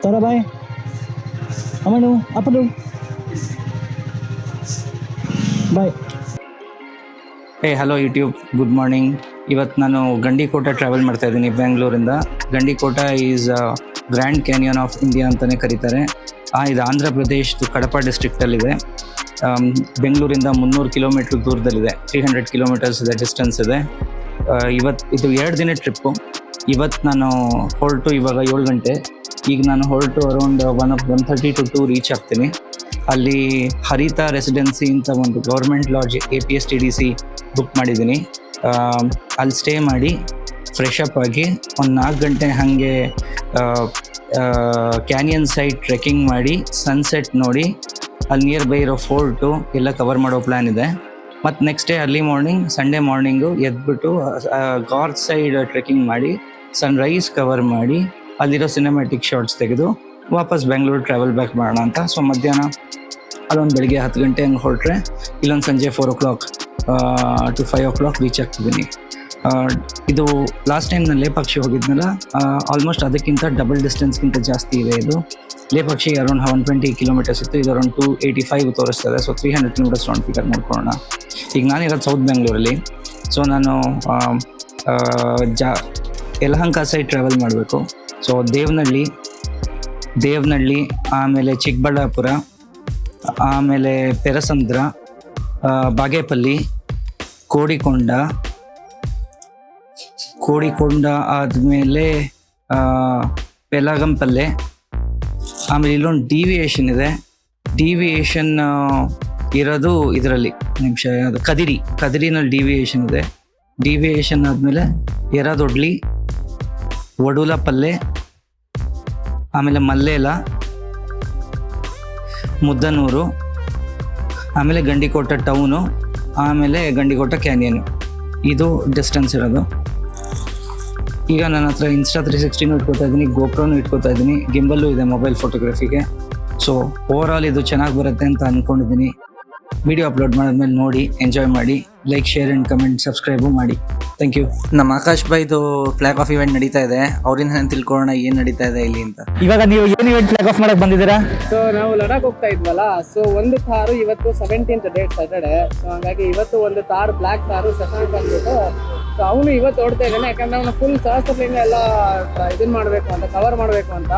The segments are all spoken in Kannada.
Tara bye. Amanu, apadu. Bye. Hey hello YouTube, good morning. ಇವತ್ತು ನಾನು ಗಂಡಿಕೋಟ ಟ್ರಾವೆಲ್ ಮಾಡ್ತಾ ಇದ್ದೀನಿ ಬೆಂಗಳೂರಿಂದ. Gandikota is grand canyon of India ಅಂತಲೇ ಕರೀತಾರೆ. ಇದು ಆಂಧ್ರ ಪ್ರದೇಶ್ ಕಡಪ ಡಿಸ್ಟ್ರಿಕ್ಟಲ್ಲಿದೆ. ಬೆಂಗಳೂರಿಂದ 300 ಕಿಲೋಮೀಟ್ರ್ ದೂರದಲ್ಲಿದೆ. 300 ಕಿಲೋಮೀಟರ್ಸ್ ಇದೆ ಡಿಸ್ಟೆನ್ಸ್ ಇದೆ. ಇದು 2 ದಿನ ಟ್ರಿಪ್ಪು. ಇವತ್ತು ನಾನು ಹೊರಟು ಇವಾಗ 7 ಗಂಟೆ. ಈಗ ನಾನು ಹೊರಟು ಅರೌಂಡ್ 1:30 to 2 ರೀಚ್ ಆಗ್ತೀನಿ. ಅಲ್ಲಿ ಹರಿತಾ ರೆಸಿಡೆನ್ಸಿ ಅಂತ ಒಂದು ಗೌರ್ಮೆಂಟ್ ಲಾಡ್ಜ್ APSTDC ಬುಕ್ ಮಾಡಿದ್ದೀನಿ. ಅಲ್ಲಿ ಸ್ಟೇ ಮಾಡಿ ಫ್ರೆಶ್ ಅಪ್ ಆಗಿ ಒಂದು 4 ಗಂಟೆ ಹಾಗೆ ಕ್ಯಾನಿಯನ್ ಸೈಡ್ ಟ್ರೆಕ್ಕಿಂಗ್ ಮಾಡಿ ಸನ್ಸೆಟ್ ನೋಡಿ ಅಲ್ಲಿ ನಿಯರ್ ಬೈ ಇರೋ ಫೋರ್ಟು ಎಲ್ಲ ಕವರ್ ಮಾಡೋ ಪ್ಲ್ಯಾನ್ ಇದೆ. ಮತ್ತು next day early morning Sunday morning ಎದ್ಬಿಟ್ಟು ಗಾರ್ತ್ ಸೈಡ್ ಟ್ರೆಕ್ಕಿಂಗ್ ಮಾಡಿ ಸನ್ರೈಸ್ ಕವರ್ ಮಾಡಿ ಅಲ್ಲಿರೋ ಸಿನಿಮ್ಯಾಟಿಕ್ ಶಾರ್ಟ್ಸ್ ತೆಗೆದು ವಾಪಸ್ ಬೆಂಗಳೂರು ಟ್ರಾವೆಲ್ ಬ್ಯಾಕ್ ಮಾಡೋಣ ಅಂತ. ಸೊ ಮಧ್ಯಾಹ್ನ ಅಲ್ಲೊಂದು ಬೆಳಿಗ್ಗೆ 10 ಗಂಟೆ ಹಂಗೆ ಹೊರಟ್ರೆ ಇಲ್ಲೊಂದು ಸಂಜೆ 4 o'clock to 5 o'clock ರೀಚ್ ಆಗ್ತಿದ್ದೀನಿ. ಇದು ಲಾಸ್ಟ್ ಟೈಮ್ ನಾನು ಲೇಪಾಕ್ಷಿ ಹೋಗಿದ್ನಲ್ಲ, ಆಲ್ಮೋಸ್ಟ್ ಅದಕ್ಕಿಂತ ಡಬಲ್ ಡಿಸ್ಟೆನ್ಸ್ಗಿಂತ ಜಾಸ್ತಿ ಇದೆ. ಇದು ಲೇಪಾಕ್ಷಿ ಅರೌಂಡ್ 120 ಕಿಲೋಮೀಟರ್ಸ್ ಇತ್ತು, ಇದು ಅರೌಂಡ್ 285 ತೋರಿಸ್ತದೆ. ಸೊ 300 ಕಿಲೋಮೀಟರ್ಸ್ ರೌಂಡ್ ಫಿಗರ್ ಮಾಡ್ಕೊಳ್ಳೋಣ. ಈಗ ನಾನಿರೋದು ಸೌತ್ ಬೆಂಗಳೂರಲ್ಲಿ. ಸೊ ನಾನು ಯಲಹಂಕ ಸೈಡ್ ಟ್ರಾವೆಲ್ ಮಾಡಬೇಕು. ಸೊ ದೇವನಹಳ್ಳಿ, ಆಮೇಲೆ ಚಿಕ್ಕಬಳ್ಳಾಪುರ, ಆಮೇಲೆ ಪೆರಸಂದ್ರ, ಬಾಗೇಪಲ್ಲಿ, ಕೋಡಿಕೊಂಡ ಆದಮೇಲೆ ಪೆಲಗಂಪಲ್ಲೆ, ಆಮೇಲೆ ಇಲ್ಲೊಂದು ಡಿವಿಯೇಷನ್ ಇದೆ. ಡಿವಿಯೇಷನ್ ಇರೋದು ಇದರಲ್ಲಿ ಅದು ಕದಿರಿನಲ್ಲಿ ಡಿವಿಯೇಷನ್ ಇದೆ. ಡಿವಿಯೇಷನ್ ಆದಮೇಲೆ ಯರದೊಡ್ಲಿ, ವಡುಲಪಲ್ಲೆ, ಆಮೇಲೆ ಮಲ್ಲೇಲ, ಮುದ್ದನೂರು, ಆಮೇಲೆ ಗಂಡಿಕೋಟ ಟೌನು, ಆಮೇಲೆ ಗಂಡಿಕೋಟ ಕ್ಯಾನಿಯನು. ಇದು ಡಿಸ್ಟೆನ್ಸ್ ಇರೋದು. ಈಗ ನನ್ನ ಹತ್ರ ಇನ್ಸ್ಟಾ 360 ಇಟ್ಕೋತಾ ಇದ್ದೀನಿ, ಗೋಪ್ರೋನು ಇಟ್ಕೋತಾ ಇದ್ದೀನಿ, ಗಿಂಬಲ್ಲು ಇದೆ ಮೊಬೈಲ್ ಫೋಟೋಗ್ರಫಿಗೆ. ಸೊ ಓವರ್ ಆಲ್ ಇದು ಚೆನ್ನಾಗಿ ಬರುತ್ತೆ ಅಂತ ಅಂದ್ಕೊಂಡಿದ್ದೀನಿ. ವಿಡಿಯೋ ಅಪ್ಲೋಡ್ ಮಾಡಿದ್ಮೇಲೆ ನೋಡಿ ಎಂಜಾಯ್ ಮಾಡಿ. Like, share and comment, subscribe ಮಾಡಿ. Thank you. ನಮ್ಮ ಆಕಾಶ್ ಬೈದು ಫ್ಲಾಗ್ ಆಫ್ ಇವೆಂಟ್ ನಡೀತಾ ಇದೆ. ಅವರಿಂದ ನಾನು ತಿಳ್ಕೊಳ್ಳೋಣ ಏನು ನಡೀತಾ ಇದೆ ಇಲ್ಲಿ ಅಂತ. ಇವಾಗ ನೀವು ಏನು ಇವೆಂಟ್ ಫ್ಲಾಗ್ ಆಫ್ ಮಾಡಕ್ಕೆ ಬಂದಿದ್ದೀರಾ? ಸೊ ನಾವು ಲಡಾಖ್ ಹೋಗ್ತಾ ಇದ್ವಲ್ಲ, ಸೊ ಒಂದು ತಾರು ಇವತ್ತು 17th ಡೇಟ್ ಸ್ಯಾಟರ್ಡೆ. ಸೊ ಹಾಗಾಗಿ ಇವತ್ತು ಒಂದು ತಾರು, ಬ್ಲ್ಯಾಕ್ ತಾರು ಶಶಾಂಕ್ ಅಂದ್ಬಿಟ್ಟು, ಸೊ ಅವನು ಇವತ್ತು ಓಡ್ತಾ ಇದ್ದಾನೆ. ಯಾಕಂದ್ರೆ ಅವನು ಫುಲ್ ಸಹಸ್ರಲಿಂಗ ಎಲ್ಲ ಇದನ್ನ ಮಾಡಬೇಕು ಅಂತ, ಕವರ್ ಮಾಡಬೇಕು ಅಂತ.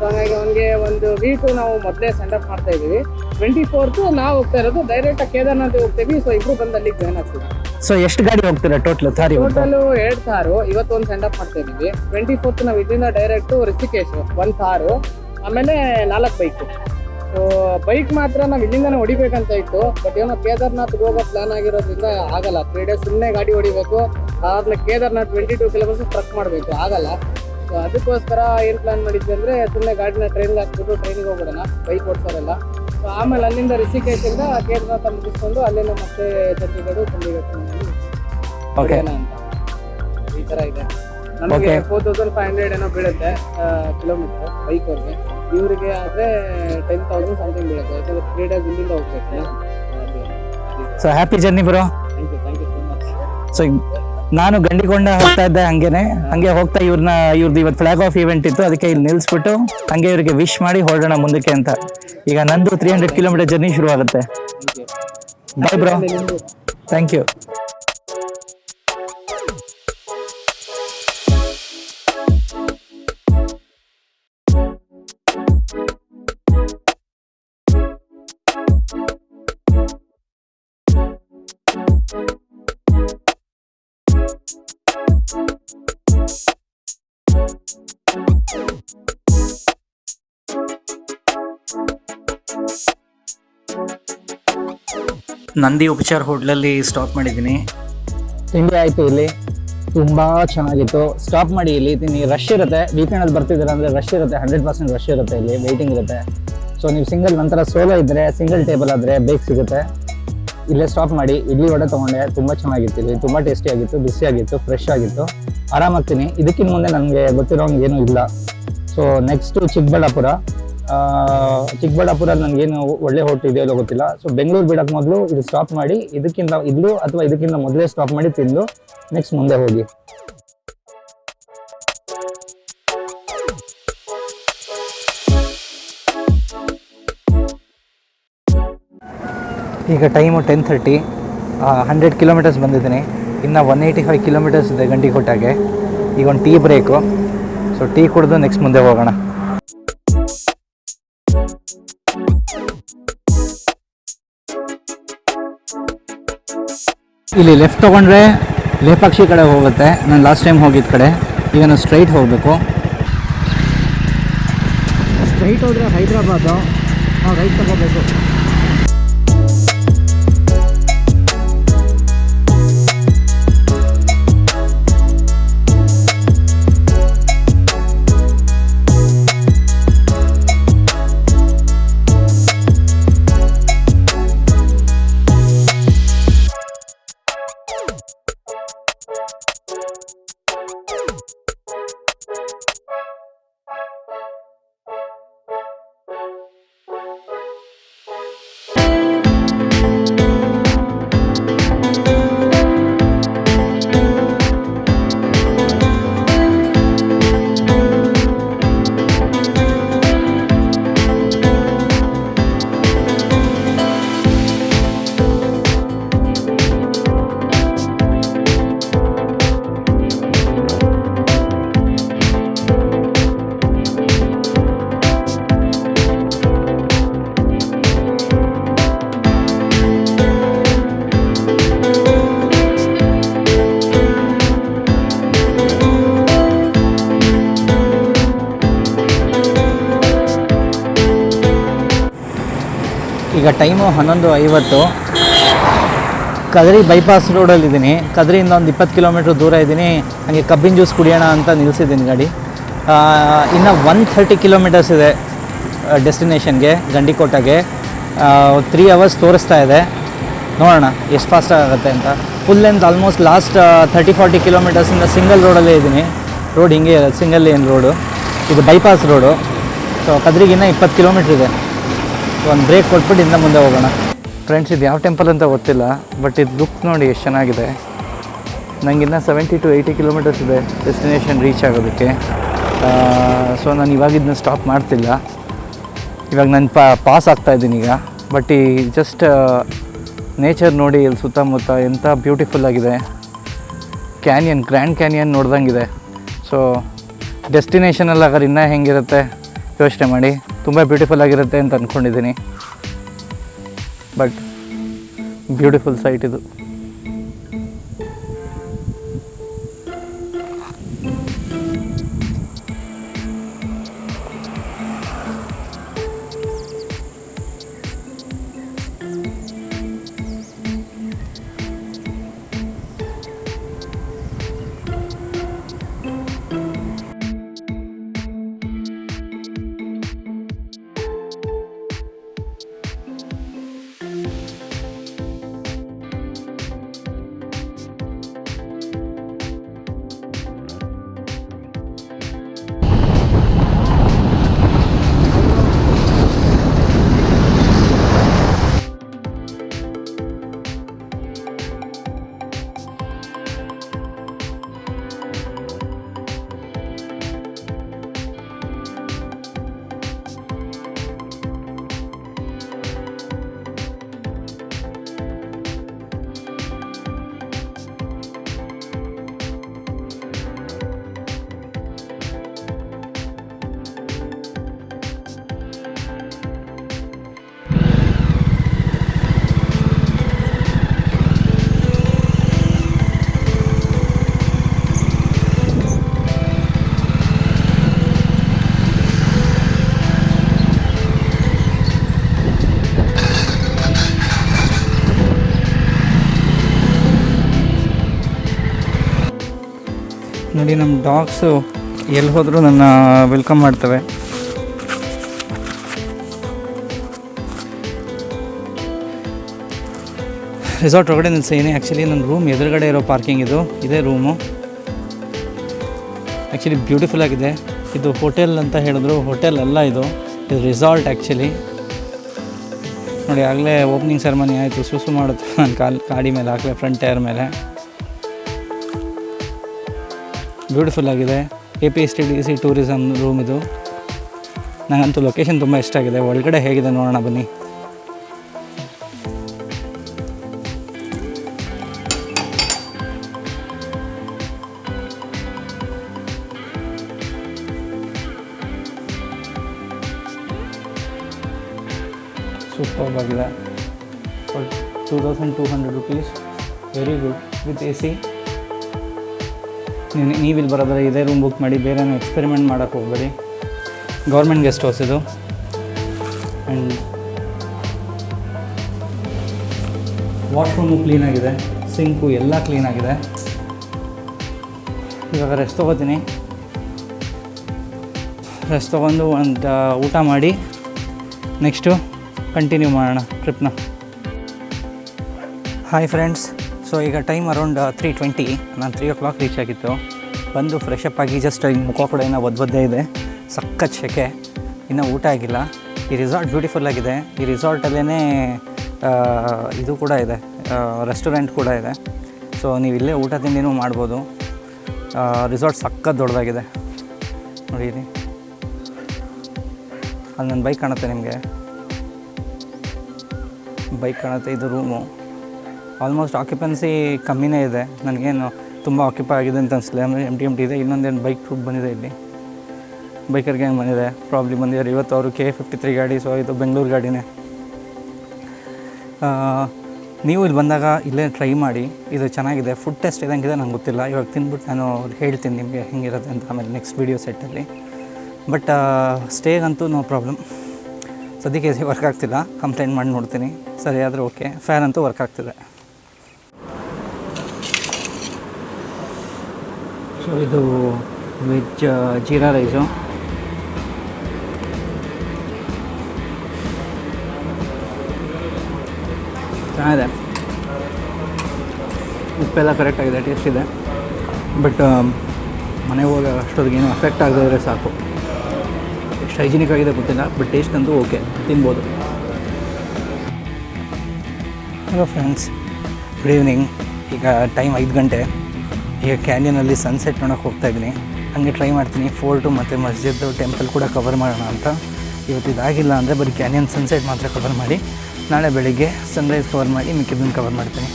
ಸೊ ಹಾಗಾಗಿ ಅವನಿಗೆ ಒಂದು ವೀಕ್ ನಾವು ಮೊದಲೇ ಸೆಂಡ್ ಅಪ್ ಮಾಡ್ತಾ ಇದ್ದೀವಿ. 24th ನಾವು ಹೋಗ್ತಾ ಇರೋದು ಡೈರೆಕ್ಟ್ ಕೇದಾರ್ನಾಥ್ ಹೋಗ್ತೀವಿ. ಸೊ ಇಬ್ರು ಬಂದು ಅಲ್ಲಿಗೆ ಜಾಯ್ನ್ ಆಗ್ತೀವಿ. ಸೊ ಎಷ್ಟು ಗಾಡಿ ಹೋಗ್ತೀರಾ ಟೋಟಲ್? ಟೋಟಲು 2 ತಾರು ಇವತ್ತು ಒಂದು ಸೆಂಡ್ ಅಪ್ ಮಾಡ್ತಾ ಇದ್ದೀವಿ. 24th ನಾವು ಇದರಿಂದ ಡೈರೆಕ್ಟ್ ರಿಷಿಕೇಶ್ 1 ತಾರು, ಆಮೇಲೆ 4 ಬೈಕು. ಸೊ ಬೈಕ್ ಮಾತ್ರ ನಾವು ಇಲ್ಲಿಂದಾನೆ ಹೊಡಿಬೇಕಂತ ಇತ್ತು, ಬಟ್ ಏನೋ ಕೇದಾರ್ನಾಥ್ಗೆ ಹೋಗೋ ಪ್ಲಾನ್ ಆಗಿರೋದ್ರಿಂದ ಆಗಲ್ಲ. 3 days ಸುಮ್ಮನೆ ಗಾಡಿ ಹೊಡಿಬೇಕು, ಆದ್ಮೇಲೆ ಕೇದಾರ್ನಾಥ್ 22 ಕಿಲೋಮೀಟರ್ಸ್ ಟ್ರಕ್ ಮಾಡಬೇಕು, ಆಗಲ್ಲ. ಸೊ ಅದಕ್ಕೋಸ್ಕರ ಏನು ಪ್ಲಾನ್ ಮಾಡಿದ್ವಿ ಅಂದರೆ ಸುಮ್ಮನೆ ಗಾಡಿನ ಟ್ರೈನ್ಗೆ ಹಾಕ್ಬಿಟ್ಟು ಟ್ರೈನಿಗೆ ಹೋಗ್ಬಿಡೋಣ, ಬೈಕ್ ಓಡಿಸೋರೆಲ್ಲ. ಸೊ ಆಮೇಲೆ ಅಲ್ಲಿಂದ ರಿಷಿಕೇಶಿಂದ ಕೇದಾರ್ನಾಥ ಮುಗಿಸ್ಕೊಂಡು ಅಲ್ಲಿಂದ ಮತ್ತೆ ಚಂಡೀಗಢ ಅಂತ ಈ ಥರ ಇದೆ. ನಮಗೆ 4500 ಏನೋ ಬೀಳುತ್ತೆ ಕಿಲೋಮೀಟರ್ ಬೈಕ್ ಅವ್ರಿಗೆ. ಇವರಿಗೆ ಆದರೆ 10,000 ಸಮಥಿಂಗ್ ಬೀಳುತ್ತೆ, ಯಾಕಂದರೆ 3 days ಇಲ್ಲಿಂದ ಹೋಗ್ಬೇಕು. So happy journey bro. Thank you so much. So ನಾನು ಗಂಡಿಕೊಂಡ ಹೋಗ್ತಾ ಇದ್ದೆ, ಹಂಗೆ ಹೋಗ್ತಾ ಇವ್ರದ್ದು ಇವತ್ತು ಫ್ಲಾಗ್ ಆಫ್ ಇವೆಂಟ್ ಇತ್ತು, ಅದಕ್ಕೆ ಇಲ್ಲಿ ನಿಲ್ಲಿಸ್ಬಿಟ್ಟು ಹಂಗೆ ಇವರಿಗೆ ವಿಶ್ ಮಾಡಿ ಹೊರಡೋಣ ಮುಂದಕ್ಕೆ ಅಂತ. ಈಗ ನಂದು 300 ಕಿಲೋಮೀಟರ್ ಜರ್ನಿ ಶುರು ಆಗುತ್ತೆ. Bye bro, thank you. Nandi Upachar ಹೋಟ್ಲಲ್ಲಿ ಸ್ಟಾಪ್ ಮಾಡಿದ್ದೀನಿ. ತಿಂಡಿ ಆಯಿತು, ಇಲ್ಲಿ ತುಂಬ ಚೆನ್ನಾಗಿತ್ತು. ಸ್ಟಾಪ್ ಮಾಡಿ ಇಲ್ಲಿ ರಶ್ ಇರುತ್ತೆ, ವೀಕೆಂಡಲ್ಲಿ ಬರ್ತಿದ್ದೀರ ಅಂದರೆ ರಶ್ ಇರುತ್ತೆ, 100% ರಶ್ ಇರುತ್ತೆ, ಇಲ್ಲಿ ವೆಯ್ಟಿಂಗ್ ಇರುತ್ತೆ. ಸೊ ನೀವು ಸಿಂಗಲ್ ನಂತರ ಸೋಲೋ ಇದ್ದರೆ, ಸಿಂಗಲ್ ಟೇಬಲ್ ಆದರೆ ಬೇಗ ಸಿಗುತ್ತೆ. ಇಲ್ಲೇ ಸ್ಟಾಪ್ ಮಾಡಿ ಇಡ್ಲಿ ವಡೆ ತೊಗೊಂಡೆ, ತುಂಬ ಚೆನ್ನಾಗಿತ್ತು. ಇಲ್ಲಿ ತುಂಬ ಟೇಸ್ಟಿಯಾಗಿತ್ತು, ಬಿಸಿಯಾಗಿತ್ತು, ಫ್ರೆಶ್ ಆಗಿತ್ತು, ಆರಾಮಾಗ್ತೀನಿ. ಇದಕ್ಕಿಂತ ಮುಂದೆ ನನಗೆ ಗೊತ್ತಿರೋಂಗೆ ಏನೂ ಇಲ್ಲ. ಸೊ ನೆಕ್ಸ್ಟು ಚಿಕ್ಕಬಳ್ಳಾಪುರ ನನಗೇನು ಒಳ್ಳೆ ಹೋಟೆಲ್ ಇದೆಯೋ ಗೊತ್ತಿಲ್ಲ. ಸೊ ಬೆಂಗಳೂರು ಬಿಡೋಕ್ಕೆ ಮೊದಲು ಇದು ಸ್ಟಾಪ್ ಮಾಡಿ, ಇದಕ್ಕಿಂತ ಮೊದಲೇ ಸ್ಟಾಪ್ ಮಾಡಿ ತಿಂದು ನೆಕ್ಸ್ಟ್ ಮುಂದೆ ಹೋಗಿ. ಈಗ ಟೈಮು 10:30, 100 ಕಿಲೋಮೀಟರ್ಸ್ ಬಂದಿದ್ದೀನಿ. ಇನ್ನು 185 ಕಿಲೋಮೀಟರ್ಸ್ ಇದೆ ಗಂಡಿಕೋಟಗೆ. ಈಗ ಒಂದು ಟೀ ಬ್ರೇಕು. ಸೊ ಟೀ ಕುಡಿದು ನೆಕ್ಸ್ಟ್ ಮುಂದೆ ಹೋಗೋಣ. ಇಲ್ಲಿ ಲೆಫ್ಟ್ ತೊಗೊಂಡ್ರೆ ಲೇಪಾಕ್ಷಿ ಕಡೆ ಹೋಗುತ್ತೆ. ನಾನು ಲಾಸ್ಟ್ ಟೈಮ್ ಹೋಗಿದ್ದ ಕಡೆ. ಈಗ ನಾವು ಸ್ಟ್ರೈಟ್ ಹೋಗಬೇಕು. ಸ್ಟ್ರೈಟ್ ಹೋದರೆ ಹೈದ್ರಾಬಾದು, ನಾವು ರೈಟ್ ತಗೋಬೇಕು. ಈಗ ಟೈಮು 11:50. ಕದ್ರಿ ಬೈಪಾಸ್ ರೋಡಲ್ಲಿದ್ದೀನಿ. ಕದ್ರಿಯಿಂದ ಒಂದು 20 ಕಿಲೋಮೀಟ್ರ್ ದೂರ ಇದ್ದೀನಿ. ಹಾಗೆ ಕಬ್ಬಿನ ಜ್ಯೂಸ್ ಕುಡಿಯೋಣ ಅಂತ ನಿಲ್ಲಿಸಿದ್ದೀನಿ ಗಾಡಿ. ಇನ್ನು 130 ಕಿಲೋಮೀಟರ್ಸ್ ಇದೆ ಡೆಸ್ಟಿನೇಷನ್ಗೆ, ಗಂಡಿಕೋಟಗೆ. 3 ಅವರ್ಸ್ ತೋರಿಸ್ತಾ ಇದೆ. ನೋಡೋಣ ಎಷ್ಟು ಫಾಸ್ಟಾಗಿ ಆಗುತ್ತೆ ಅಂತ. ಫುಲ್ ಲೆಂತ್ ಆಲ್ಮೋಸ್ಟ್ ಲಾಸ್ಟ್ 30-40 ಕಿಲೋಮೀಟರ್ಸಿಂದ ಸಿಂಗಲ್ ರೋಡಲ್ಲೇ ಇದ್ದೀನಿ. ರೋಡ್ ಹಿಂಗೆ ಇರೋದು, ಸಿಂಗಲ್ ಲೇನ್ ರೋಡು. ಇದು ಬೈಪಾಸ್ ರೋಡು. ಸೊ ಕದ್ರಿಗಿನ್ನ 20 ಕಿಲೋಮೀಟ್ರ್ ಇದೆ. ಒಂದು ಬ್ರೇಕ್ ಕೊಟ್ಬಿಟ್ಟು ಇಂದ ಮುಂದೆ ಹೋಗೋಣ. ಫ್ರೆಂಡ್ಸ್, ಇದು ಯಾವ ಟೆಂಪಲ್ ಅಂತ ಗೊತ್ತಿಲ್ಲ, ಬಟ್ ಇದು ಲುಕ್ ನೋಡಿ ಎಷ್ಟು ಚೆನ್ನಾಗಿದೆ. ನನಗಿನ್ನ 70-80 ಕಿಲೋಮೀಟರ್ಸ್ ಇದೆ ಡೆಸ್ಟಿನೇಷನ್ ರೀಚ್ ಆಗೋದಕ್ಕೆ. ಸೊ ನಾನು ಇವಾಗ ಇದನ್ನ ಸ್ಟಾಪ್ ಮಾಡ್ತಿಲ್ಲ. ಇವಾಗ ನಾನು ಪಾಸ್ ಆಗ್ತಾಯಿದ್ದೀನಿ ಈಗ. ಬಟ್ ಈ ಜಸ್ಟ್ ನೇಚರ್ ನೋಡಿ, ಇಲ್ಲಿ ಸುತ್ತಮುತ್ತ ಎಂಥ ಬ್ಯೂಟಿಫುಲ್ಲಾಗಿದೆ. ಕ್ಯಾನಿಯನ್, ಗ್ರ್ಯಾಂಡ್ ಕ್ಯಾನಿಯನ್ ನೋಡ್ದಂಗಿದೆ. ಸೊ ಡೆಸ್ಟಿನೇಷನಲ್ಲಿ ಆಗಾರೆ ಇನ್ನೂ ಹೆಂಗಿರುತ್ತೆ ಯೋಚನೆ ಮಾಡಿ. ತುಂಬ ಬ್ಯೂಟಿಫುಲ್ ಆಗಿರುತ್ತೆ ಅಂತ ಅಂದ್ಕೊಂಡಿದ್ದೀನಿ. ಬಟ್ ಬ್ಯೂಟಿಫುಲ್ ಸೈಟ್ ಇದು. ನೋಡಿ, ನಮ್ಮ ಡಾಗ್ಸು ಎಲ್ಲಿ ಹೋದರೂ ನನ್ನ ವೆಲ್ಕಮ್ ಮಾಡ್ತವೆ. ರೆಸಾರ್ಟ್ ಒಳಗಡೆ ನಿಲ್ಸಿದ್ದೀನಿ. ಆ್ಯಕ್ಚುಲಿ ನನ್ನ ರೂಮ್ ಎದುರುಗಡೆ ಇರೋ ಪಾರ್ಕಿಂಗ್ ಇದೇ ರೂಮು. ಆ್ಯಕ್ಚುಲಿ ಬ್ಯೂಟಿಫುಲ್ ಆಗಿದೆ. ಇದು ಹೋಟೆಲ್ ಅಂತ ಹೇಳಿದ್ರು, ಹೋಟೆಲ್ ಅಲ್ಲ, ಇದು ರೆಸಾರ್ಟ್ ಆ್ಯಕ್ಚುಲಿ. ನೋಡಿ, ಆಗಲೇ ಓಪನಿಂಗ್ ಸೆರೆಮನಿ ಆಯಿತು. ಸುಸು ಮಾಡುತ್ತೆ ನನ್ನ ಗಾಡಿ ಮೇಲೆ, ಆಗಲೇ ಫ್ರಂಟ್ ಟೈರ್ ಮೇಲೆ. ಬ್ಯೂಟಿಫುಲ್ ಆಗಿದೆ. APSTDC ಟೂರಿಸಮ್ ರೂಮ್ ಇದು. ನನಗಂತೂ ಲೊಕೇಶನ್ ತುಂಬ ಇಷ್ಟ ಆಗಿದೆ. ಒಳಗಡೆ ಹೇಗಿದೆ ನೋಡೋಣ ಬನ್ನಿ. ಸೂಪರ್ ಆಗಿದೆ. 2200 rupees, very good, with AC. ನೀವಿಲ್ಲಿ ಬರೋದ್ರೆ ಇದೇ ರೂಮ್ ಬುಕ್ ಮಾಡಿ, ಬೇರೆ ಎಕ್ಸ್ಪೆರಿಮೆಂಟ್ ಮಾಡೋಕ್ಕೆ ಹೋಗಬೇಡಿ. ಗೌರ್ಮೆಂಟ್ ಗೆಸ್ಟ್ ಹೌಸ್ ಇದು. ಆ್ಯಂಡ್ ವಾಶ್ರೂಮು ಕ್ಲೀನಾಗಿದೆ, ಸಿಂಕು ಎಲ್ಲ ಕ್ಲೀನಾಗಿದೆ. ಇವಾಗ ರೆಸ್ಟ್ ತೊಗೋತೀನಿ. ರೆಸ್ಟ್ ತೊಗೊಂಡು ಒಂದು ಊಟ ಮಾಡಿ ನೆಕ್ಸ್ಟು ಕಂಟಿನ್ಯೂ ಮಾಡೋಣ ಟ್ರಿಪ್ನ. ಹಾಯ್ ಫ್ರೆಂಡ್ಸ್, ಸೊ ಈಗ ಟೈಮ್ ಅರೌಂಡ್ 3:20. ನಾನು 3 o'clock ರೀಚ್ ಆಗಿತ್ತು. ಬಂದು ಫ್ರೆಶ್ ಅಪ್ ಆಗಿ ಜಸ್ಟ್ ಮುಖ ಕೂಡ ಇನ್ನೂ ಒದ್ದೇ ಇದೆ, ಸಖತ್ ಸೆಕೆ, ಇನ್ನೂ ಊಟ ಆಗಿಲ್ಲ. ಈ ರಿಸಾರ್ಟ್ ಬ್ಯೂಟಿಫುಲ್ಲಾಗಿದೆ. ಈ ರಿಸಾರ್ಟಲ್ಲೇ ಇದು ಕೂಡ ಇದೆ, ರೆಸ್ಟೋರೆಂಟ್ ಕೂಡ ಇದೆ. ಸೊ ನೀವು ಇಲ್ಲೇ ಊಟ ತಿಂಡಿನೂ ಮಾಡ್ಬೋದು. ರಿಸಾರ್ಟ್ ಸಖತ್ ದೊಡ್ಡದಾಗಿದೆ ನೋಡಿ. ಇಲ್ಲಿ ಅಲ್ಲಿ ನನ್ನ ಬೈಕ್ ಕಾಣುತ್ತೆ, ನಿಮಗೆ ಬೈಕ್ ಕಾಣುತ್ತೆ. ಇದು ರೂಮು ಆಲ್ಮೋಸ್ಟ್ ಆಕ್ಯುಪೆನ್ಸಿ ಕಮ್ಮಿನೇ ಇದೆ, ನನಗೇನು ತುಂಬ ಆಕ್ಯುಪೈ ಆಗಿದೆ ಅಂತ ಅನಿಸಲಿಲ್ಲ. ಅಂದರೆ ಎಂಟಿ ಇದೆ. ಇನ್ನೊಂದೇನು ಬೈಕ್ ಟ್ರಿಪ್ ಬಂದಿದೆ, ಇಲ್ಲಿ ಬೈಕರ್ಗೆ ಹೆಂಗೆ ಬಂದಿದೆ, ಪ್ರಾಬ್ಲಮ್ ಬಂದಿದ್ದಾರೆ. ಇವತ್ತು ಅವರು K53 ಗಾಡಿ, ಸೊ ಇದು ಬೆಂಗಳೂರು ಗಾಡಿನೇ. ನೀವು ಇಲ್ಲಿ ಬಂದಾಗ ಇಲ್ಲೇ ಟ್ರೈ ಮಾಡಿ, ಇದು ಚೆನ್ನಾಗಿದೆ. ಫುಡ್ ಟೆಸ್ಟ್ ಇದಂಗಿದೆ, ನಂಗೆ ಗೊತ್ತಿಲ್ಲ. ಇವಾಗ ತಿಂದ್ಬಿಟ್ಟು ನಾನು ಹೇಳ್ತೀನಿ ನಿಮಗೆ ಹೆಂಗಿರುತ್ತೆ ಅಂತ ಆಮೇಲೆ ನೆಕ್ಸ್ಟ್ ವೀಡಿಯೋ ಸೆಟ್ಟಲ್ಲಿ. ಬಟ್ ಸ್ಟೇಗಂತೂ ನೋ ಪ್ರಾಬ್ಲಮ್. ಸದ್ಯಕ್ಕೆ AC ವರ್ಕ್ ಆಗ್ತಿಲ್ಲ, ಕಂಪ್ಲೇಂಟ್ ಮಾಡಿ ನೋಡ್ತೀನಿ. ಸರಿ ಆದರೆ ಓಕೆ. ಫ್ಯಾನ್ ಅಂತೂ ವರ್ಕ್ ಆಗ್ತಿದೆ. ಸೊ ಇದು ವೆಜ್ ಜೀರಾ ರೈಸು. ಚೆನ್ನಾಗಿದೆ, ಉಪ್ಪೆಲ್ಲ ಕರೆಕ್ಟಾಗಿದೆ, ಟೇಸ್ಟ್ ಇದೆ. ಬಟ್ ಮನೆಗೆ ಹೋಗಿ ಅಷ್ಟೊತ್ತಿಗೇನು ಅಫೆಕ್ಟ್ ಆಗದೇ ಇದ್ರೆ ಸಾಕು. ಎಷ್ಟು ಹೈಜಿನಿಕ್ ಆಗಿದೆ ಗೊತ್ತಿಲ್ಲ, ಬಟ್ ಟೇಸ್ಟ್ ಅಂತೂ ಓಕೆ, ತಿನ್ಬೋದು. Hello friends, good evening. ಈಗ ಟೈಮ್ 5 ಗಂಟೆ. ಈಗ ಕ್ಯಾನ್ಯನಲ್ಲಿ ಸನ್ಸೆಟ್ ನೋಡೋಕೆ ಹೋಗ್ತಾಯಿದ್ದೀನಿ. ಹಾಗೆ ಟ್ರೈ ಮಾಡ್ತೀನಿ ಫೋರ್ಟು ಮತ್ತು ಮಸ್ಜಿದ್ ಟೆಂಪಲ್ ಕೂಡ ಕವರ್ ಮಾಡೋಣ ಅಂತ. ಇವತ್ತು ಇದಾಗಿಲ್ಲ ಅಂದರೆ ಬರೀ ಕ್ಯಾನ್ಯನ್ ಸನ್ಸೆಟ್ ಮಾತ್ರ ಕವರ್ ಮಾಡಿ, ನಾಳೆ ಬೆಳಿಗ್ಗೆ ಸನ್ರೈಸ್ ಕವರ್ ಮಾಡಿ ಮಿಕ್ಕಿದ್ದನ್ನು ಕವರ್ ಮಾಡ್ತೀನಿ.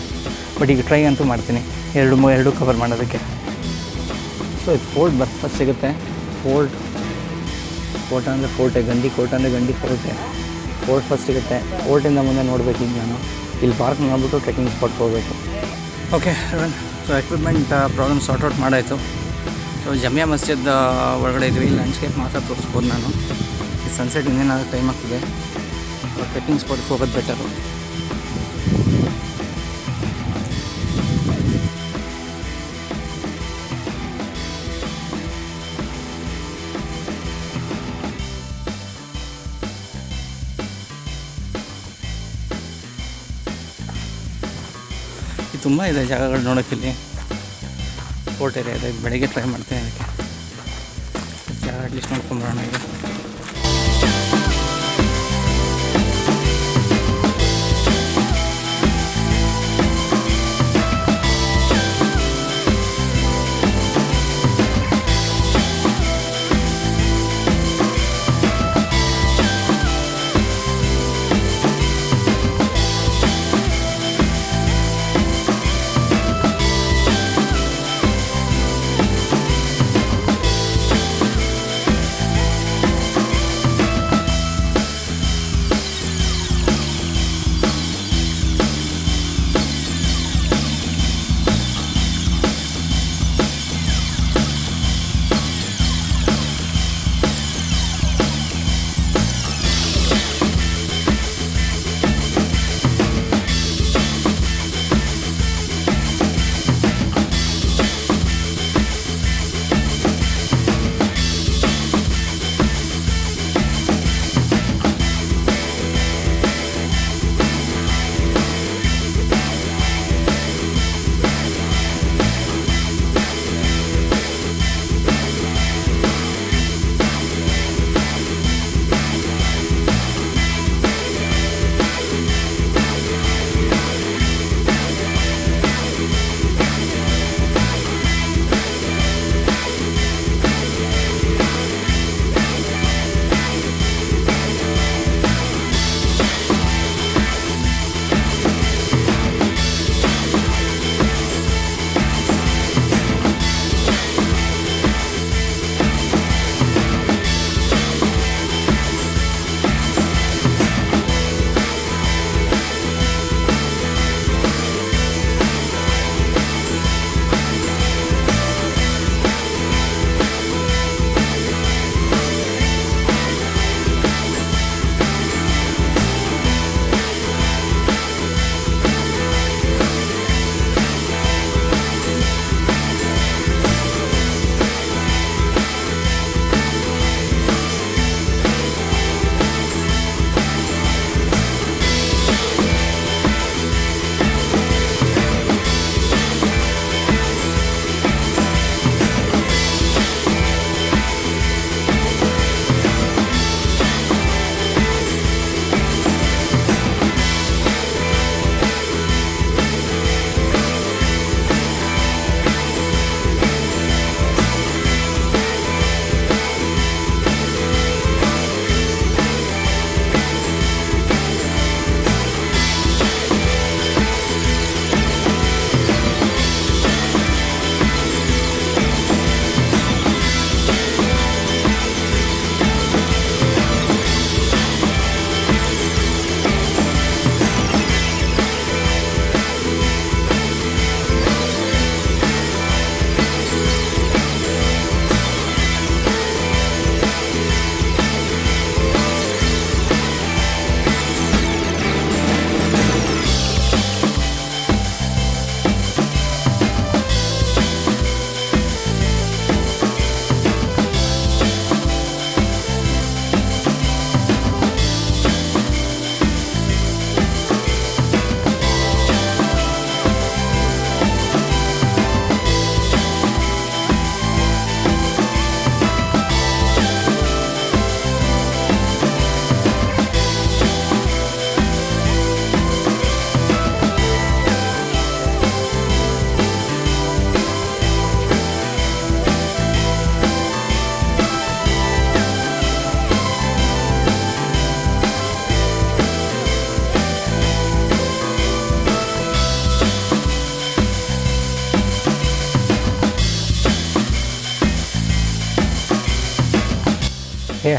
ಬಟ್ ಈಗ ಟ್ರೈ ಅಂತೂ ಮಾಡ್ತೀನಿ ಎರಡು ಕವರ್ ಮಾಡೋದಕ್ಕೆ. ಸೊ ಇದು ಫೋರ್ಟ್ ಫಸ್ಟ್ ಸಿಗುತ್ತೆ. ಫೋರ್ಟ್ ಅಂದರೆ ಫೋರ್ಟೆ, ಗಂಡಿಕೋಟ ಅಂದರೆ ಗಂಡಿ ಫೋರ್ಟ್ ಫಸ್ಟ್ ಸಿಗುತ್ತೆ. ಫೋರ್ಟಿಂದ ಮುಂದೆ ನೋಡಬೇಕು. ಈಗ ನಾನು ಇಲ್ಲಿ ಪಾರ್ಕ್ ಮಾಡಿಬಿಟ್ಟು ಟ್ರೆಕ್ಕಿಂಗ್ ಸ್ಪಾಟ್ಗೆ ಹೋಗಬೇಕು. Okay, so equipment problem sort out ಮಾಡಾಯಿತು. ಸೊ ಜಮಿಯಾ ಮಸ್ಜಿದ್ ಒಳಗಡೆ ಇದ್ವಿ. ಲ್ಯಾಂಡ್ಸ್ಕೇಪ್ ಮಾತ್ರ ತೋರಿಸ್ಬೋದು ನಾನು. ಈ ಸನ್ಸೆಟ್ ಇನ್ನೇನಾದರೂ ಟೈಮ್ ಆಗ್ತಿದೆ. ಟ್ರೆಕ್ಕಿಂಗ್ ಸ್ಪಾಟ್ಗೆ ಹೋಗೋದು ಬೆಟರು. ಇದು ತುಂಬ ಇದೆ ಜಾಗಗಳು ನೋಡೋಕ್ಕಿಲ್ಲಿ. ಫೋರ್ಟ್ ಏರಿಯಾ ಇದೆ. ಬೆಳಗ್ಗೆ ಟ್ರೈ ಮಾಡ್ತೀನಿ ಅದಕ್ಕೆ. ಜಾಗ ಅಟ್ಲೀಸ್ಟ್ ನೋಡ್ಕೊಂಬರೋಣ ಈಗ.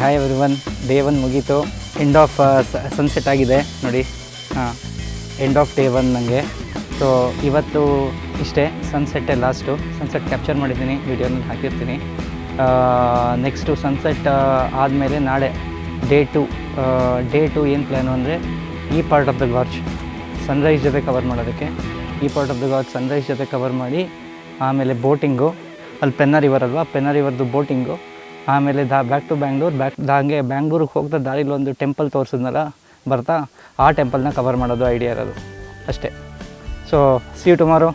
ಹಾಯ್ ಎವ್ರಿವನ್, ಡೇ 1 ಮುಗೀತು. ಎಂಡ್ ಆಫ್ ಸನ್ಸೆಟ್ ಆಗಿದೆ ನೋಡಿ. ಎಂಡ್ ಆಫ್ ಡೇ 1 ನನಗೆ. ಸೊ ಇವತ್ತು ಇಷ್ಟೇ, ಸನ್ಸೆಟ್ಟೇ ಲಾಸ್ಟು. ಸನ್ಸೆಟ್ ಕ್ಯಾಪ್ಚರ್ ಮಾಡಿದ್ದೀನಿ, ವೀಡಿಯೋನಲ್ಲಿ ಹಾಕಿರ್ತೀನಿ. ನೆಕ್ಸ್ಟು ಸನ್ಸೆಟ್ ಆದಮೇಲೆ ನಾಳೆ ಡೇ 2 ಏನು ಪ್ಲ್ಯಾನು ಅಂದರೆ ಈ ಪಾರ್ಟ್ ಆಫ್ ದ ಗಾರ್ಜ್ ಸನ್ರೈಸ್ ಜೊತೆ ಕವರ್ ಮಾಡೋದಕ್ಕೆ. ಈ ಪಾರ್ಟ್ ಆಫ್ ದ ಗಾರ್ಜ್ ಸನ್ರೈಸ್ ಜೊತೆ ಕವರ್ ಮಾಡಿ ಆಮೇಲೆ ಬೋಟಿಂಗು, ಅಲ್ಲಿ ಪೆನ್ನಾ ರಿವರ್ ಅಲ್ವಾ, ಪೆನ್ನಾ ರಿವರ್ದು ಬೋಟಿಂಗು. ಆಮೇಲೆ ಬ್ಯಾಕ್ ಟು ಬ್ಯಾಂಗ್ಳೂರ್. ಹಾಗೆ ಬ್ಯಾಂಗ್ಳೂರಿಗೆ ಹೋಗ್ತಾ ದಾರಿಲಿ ಒಂದು ಟೆಂಪಲ್ ತೋರಿಸಿದ್ನಲ್ಲ ಬರ್ತಾ, ಆ ಟೆಂಪಲ್ನ ಕವರ್ ಮಾಡೋದು ಐಡಿಯಾ ಇರೋದು ಅಷ್ಟೇ. So see you tomorrow,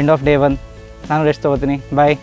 end of day 1. ನಾನು ರೆಸ್ಟ್ ತೊಗೋತೀನಿ. ಬಾಯ್.